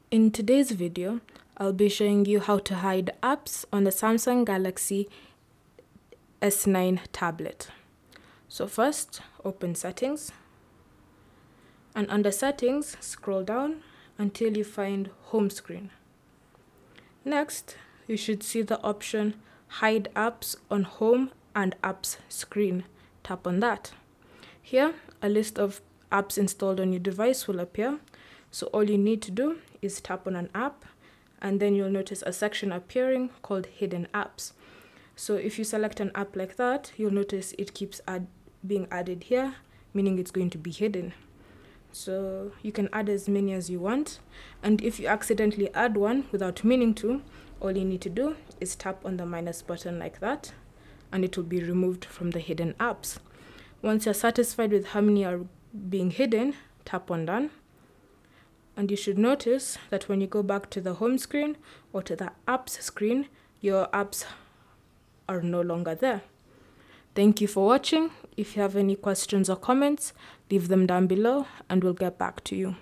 In today's video, I'll be showing you how to hide apps on the Samsung Galaxy S9 tablet. So first, open Settings, and under Settings, scroll down until you find Home Screen. Next, you should see the option Hide Apps on Home and Apps Screen. Tap on that. Here, a list of apps installed on your device will appear. So all you need to do is tap on an app, and then you'll notice a section appearing called Hidden Apps. So if you select an app like that, you'll notice it keeps being added here, meaning it's going to be hidden. So you can add as many as you want, and if you accidentally add one without meaning to, all you need to do is tap on the minus button like that, and it will be removed from the hidden apps. Once you're satisfied with how many are being hidden, tap on Done. And you should notice that when you go back to the home screen or to the apps screen, your apps are no longer there. Thank you for watching. If you have any questions or comments, leave them down below and we'll get back to you.